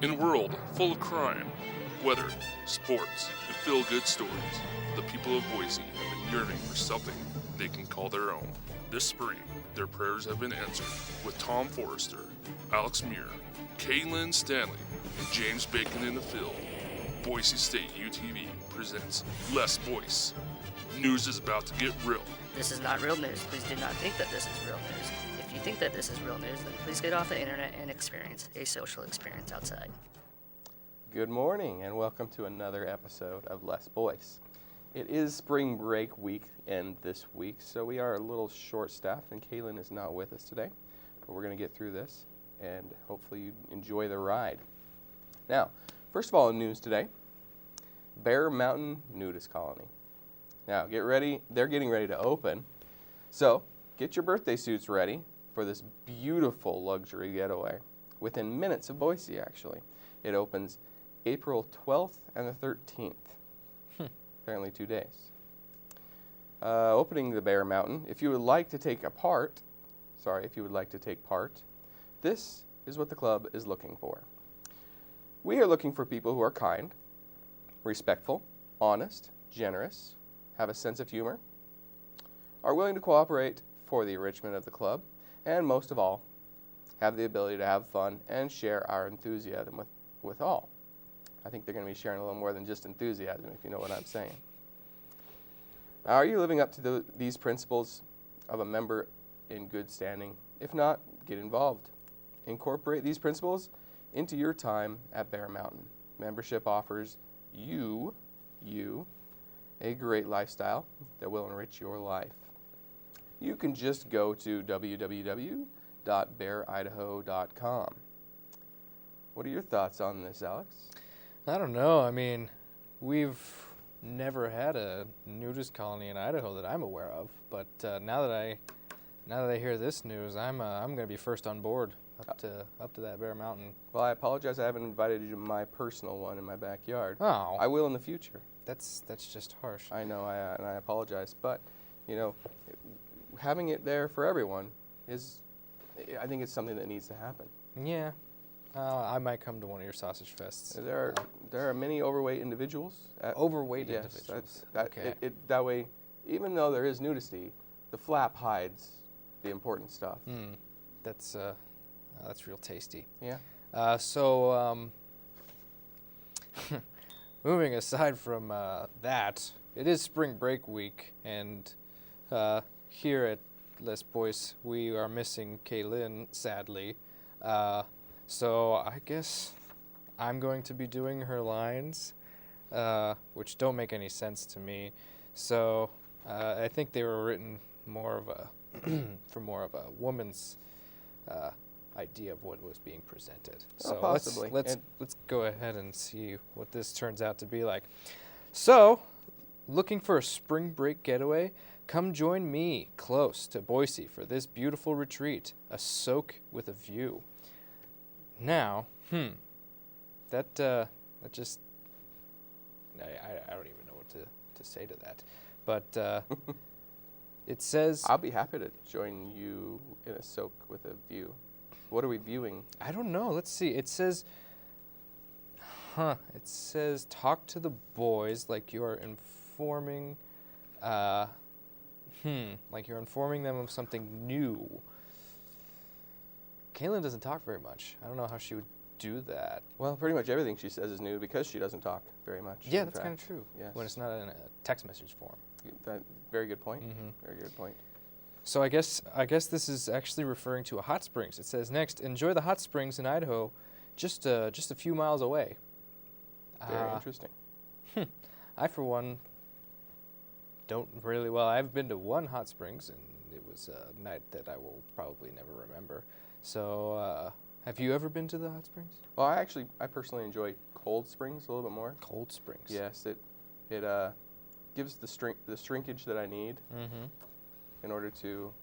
In a world full of crime, weather, sports, and feel-good stories, the people of Boise have been yearning for something they can call their own. This spring, their prayers have been answered with Tom Forrester, Alex Muir, Kaylin Stanley, and James Bacon in the field. Boise State UTV presents Less Voice. News is about to get real. This is not real news. Please do not think that this is real news. If you think that this is real news, then please get off the internet and experience a social experience outside. Good morning and welcome to another episode of Less Voice. It is spring break week and this week, so we are a little short-staffed and Kaylin is not with us today. But we're going to get through this and hopefully you enjoy the ride. Now, first of all in news today, Bear Mountain Nudist Colony. Now, get ready. They're getting ready to open. So, get your birthday suits ready for this beautiful luxury getaway. Within minutes of Boise, actually. It opens April 12th and the 13th. Apparently 2 days. Opening the Bear Mountain. If you would like to take part, this is what the club is looking for. We are looking for people who are kind, respectful, honest, generous, have a sense of humor, are willing to cooperate for the enrichment of the club, and most of all, have the ability to have fun and share our enthusiasm with all. I think they're going to be sharing a little more than just enthusiasm, if you know what I'm saying. Are you living up to these principles of a member in good standing? If not, get involved. Incorporate these principles into your time at Bear Mountain. Membership offers you a great lifestyle that will enrich your life. You can just go to www.bearidaho.com. What are your thoughts on this, Alex? I don't know. I mean, we've never had a nudist colony in Idaho that I'm aware of. But now that I hear this news, I'm going to be first on board up to that Bear Mountain. Well, I apologize. I haven't invited you to my personal one in my backyard. Oh, I will in the future. that's just harsh. I know, and I apologize, but you know, having it there for everyone I think it's something that needs to happen. Yeah. I might come to one of your sausage fests. There are many overweight individuals. Individuals. Okay. That way, even though there is nudity, the flap hides the important stuff. That's real tasty. Yeah. Moving aside from that, it is spring break week, and here at Les Boys, we are missing Kaylin, sadly. So I guess I'm going to be doing her lines, which don't make any sense to me. So I think they were written more of a woman's idea of what was being presented. So possibly. let's go ahead and see what this turns out to be like. So, looking for a spring break getaway? Come join me close to Boise for this beautiful retreat, a soak with a view. Now, that just I don't even know what to say to that, but it says I'll be happy to join you in a soak with a view. What are we viewing? I don't know. Let's see. It says, talk to the boys like you're informing, like you're informing them of something new. Kaylin doesn't talk very much. I don't know how she would do that. Well, pretty much everything she says is new because she doesn't talk very much. Yeah, that's kind of true. Yes. When it's not in a text message form. Very good point. Very good point. So I guess this is actually referring to a hot springs. It says next, enjoy the hot springs in Idaho, just a few miles away. Very interesting. I, for one, don't really well. I've been to one hot springs, and it was a night that I will probably never remember. So, have you ever been to the hot springs? Well, I personally enjoy cold springs a little bit more. Cold springs. Yes, it gives the shrinkage that I need in order to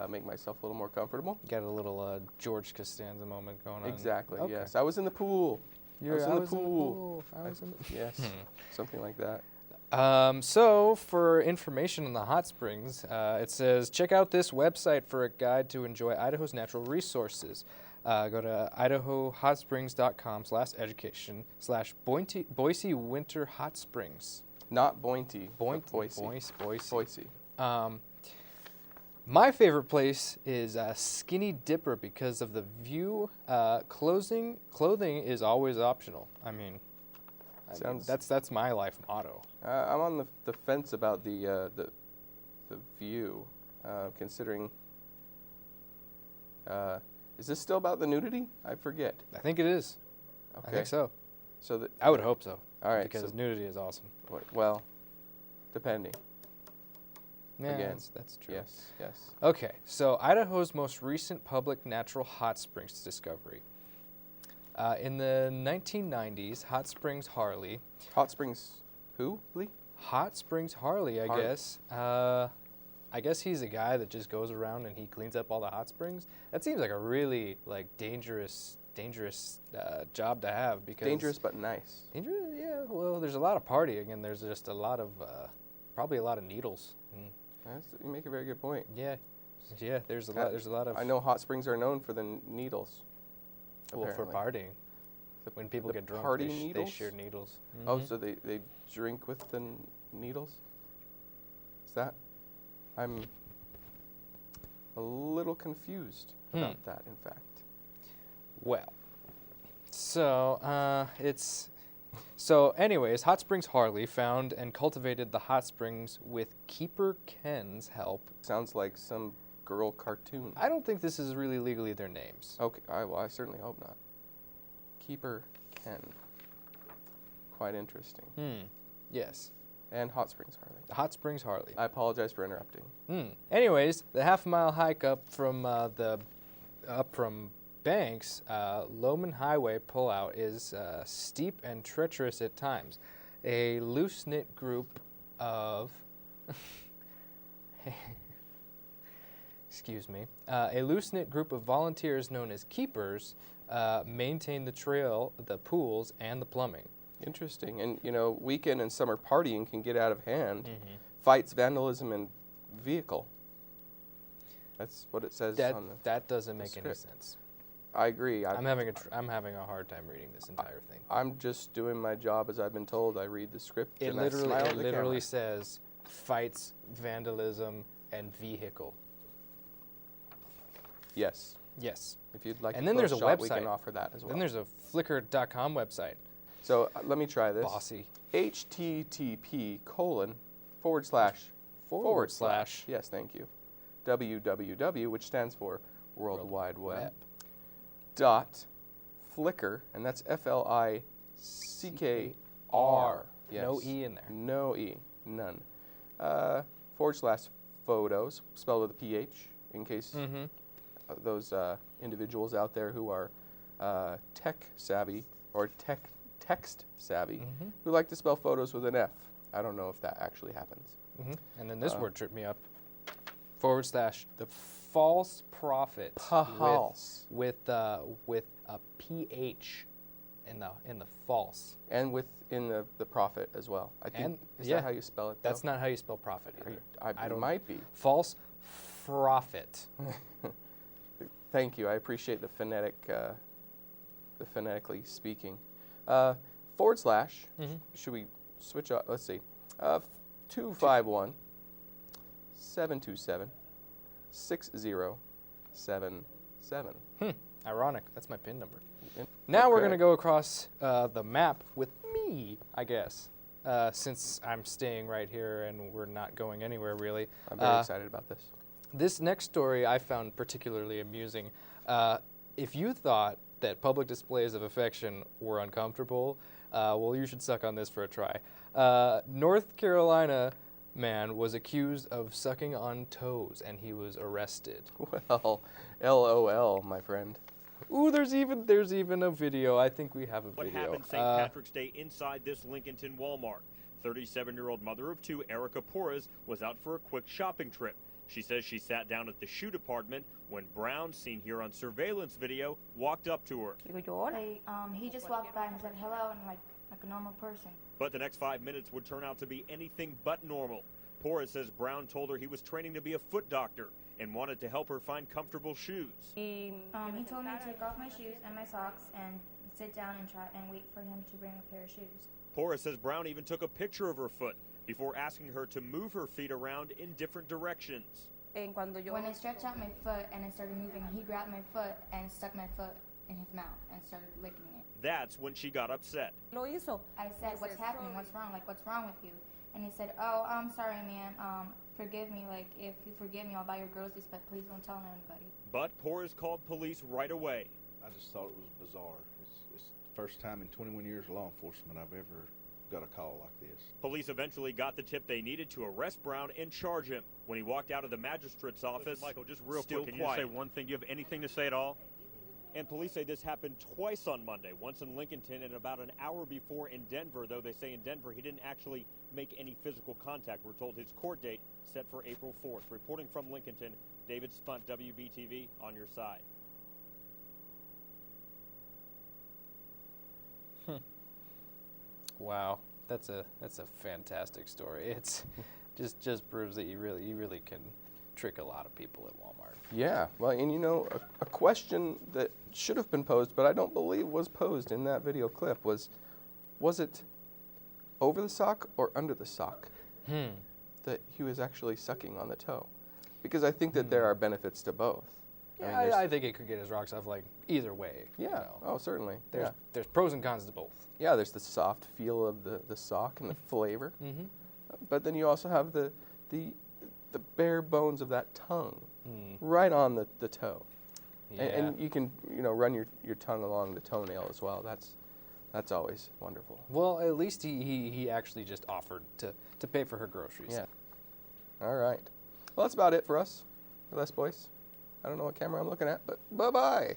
make myself a little more comfortable. You got a little George Costanza moment going on. Exactly. Okay. Yes, I was in the pool. I was in the pool. Yes, Hmm. something like that. So, for information on the hot springs, it says, check out this website for a guide to enjoy Idaho's natural resources. Go to idahohotsprings.com/education/Boise Winter Hot Springs. Not Bointy. but Boise. Boise. My favorite place is Skinny Dipper because of the view. Clothing is always optional. I mean, that's my life motto. I'm on the fence about the view, considering. Is this still about the nudity? I forget. I think it is. Okay. I think so. So I would hope so. All right. Because nudity is awesome. Well, depending. Yeah, Again. that's true. Yes. Okay, so Idaho's most recent public natural hot springs discovery. In the 1990s, Hot Springs Harley. Hot Springs. Who? Lee? Hot Springs Harley, I guess. I guess he's a guy that just goes around and he cleans up all the hot springs. That seems like a really dangerous job to have because Dangerous but nice. dangerous. Yeah, well, there's a lot of partying and there's just a lot of probably a lot of needles. And You make a very good point. yeah, there's a lot. There's a lot of. I know hot springs are known for the needles. Well, for apparently. partying. When people the get drunk, party they needles? share needles. Oh, Mhm. so they drink with the needles? Is that? I'm a little confused about that, in fact. Well, so anyways, Hot Springs Harley found and cultivated the hot springs with Keeper Ken's help. Sounds like some girl cartoon. I don't think this is really legally their names. Okay, I certainly hope not. Keeper Ken. Quite interesting. Yes. And Hot Springs Harley. Hot Springs Harley. I apologize for interrupting. Anyways, the half-mile hike up from Banks, Loman Highway pullout is steep and treacherous at times. A loose-knit group of a loose-knit group of volunteers known as keepers maintain the trail, the pools, and the plumbing. Interesting. And, weekend and summer partying can get out of hand. Fights, vandalism, and vehicle. That's what it says on the That doesn't make any script. sense. I agree. I'm having a hard time reading this entire thing. I'm just doing my job as I've been told. I read the script It and I smile at the literally camera. says fights, vandalism, and vehicle. Yes. Yes. If you'd like And a then there's close a shot, we website. can offer that as well. Then there's a Flickr.com website. So let me try this. Bossy. http:// Yes, thank you. www, which stands for World Wide Web. Dot Flickr, and that's FLICKR. Yes. No E in there. No E. None. / photos, spelled with a PH, in case those individuals out there who are tech savvy or text savvy who like to spell photos with an F. I don't know if that actually happens. And then this word tripped me up. / the false prophet Pahals. with a PH in the false. And within the prophet as well. I think is that how you spell it? That's though? not how you spell prophet either. I don't. Might be. False prophet. Thank you. I appreciate the phonetically speaking. / Should we switch up? Let's see. 251 727 6077. Ironic. That's my PIN number. Now we're Okay. going to go across the map with me, I guess, since I'm staying right here and we're not going anywhere really. I'm very excited about this. This next story I found particularly amusing. If you thought that public displays of affection were uncomfortable, well, you should suck on this for a try. North Carolina man was accused of sucking on toes, and he was arrested. Well, LOL, my friend. Ooh, there's even a video. I think we have a What video. happened St. Patrick's Day inside this Lincolnton Walmart? 37-year-old mother of two, Erica Porras, was out for a quick shopping trip. She says she sat down at the shoe department when Brown, seen here on surveillance video, walked up to her. He just walked by and said hello and like a normal person. But the next 5 minutes would turn out to be anything but normal. Porras says Brown told her he was training to be a foot doctor and wanted to help her find comfortable shoes. He told me to take off my shoes and my socks and sit down and try and wait for him to bring a pair of shoes. Porras says Brown even took a picture of her foot before asking her to move her feet around in different directions. When I stretched out my foot and I started moving, he grabbed my foot and stuck my foot in his mouth and started licking it. That's when she got upset. I said, what's happening? What's wrong? Like, what's wrong with you? And he said, oh, I'm sorry, ma'am. Forgive me. Like, if you forgive me, I'll buy your groceries, but please don't tell anybody. But Porras called police right away. I just thought it was bizarre. It's the first time in 21 years of law enforcement I've ever got a call like this. Police eventually got the tip they needed to arrest Brown and charge him. When he walked out of the magistrate's office, Michael, just real still quick, can you quiet. say one thing? Do you have anything to say at all? And police say this happened twice on Monday, once in Lincolnton and about an hour before in Denver, though they say in Denver he didn't actually make any physical contact. We're told his court date set for April 4th. Reporting from Lincolnton, David Spunt, WBTV, on your side. Wow, that's a fantastic story. It's just proves that you really can trick a lot of people at Walmart. Yeah, well, and you know, a question that should have been posed, but I don't believe was posed in that video clip was it over the sock or under the sock that he was actually sucking on the toe? Because I think that there are benefits to both. Yeah, I think it could get his rocks off like either way. Yeah, You know. oh, certainly. There's pros and cons to both. Yeah, there's the soft feel of the sock and the flavor. Mm-hmm. But then you also have the bare bones of that tongue right on the toe. Yeah. And you can, you know, run your tongue along the toenail as well. That's always wonderful. Well, at least he actually just offered to pay for her groceries. Yeah. All right. Well, that's about it for us, Les Boys. I don't know what camera I'm looking at, but bye-bye.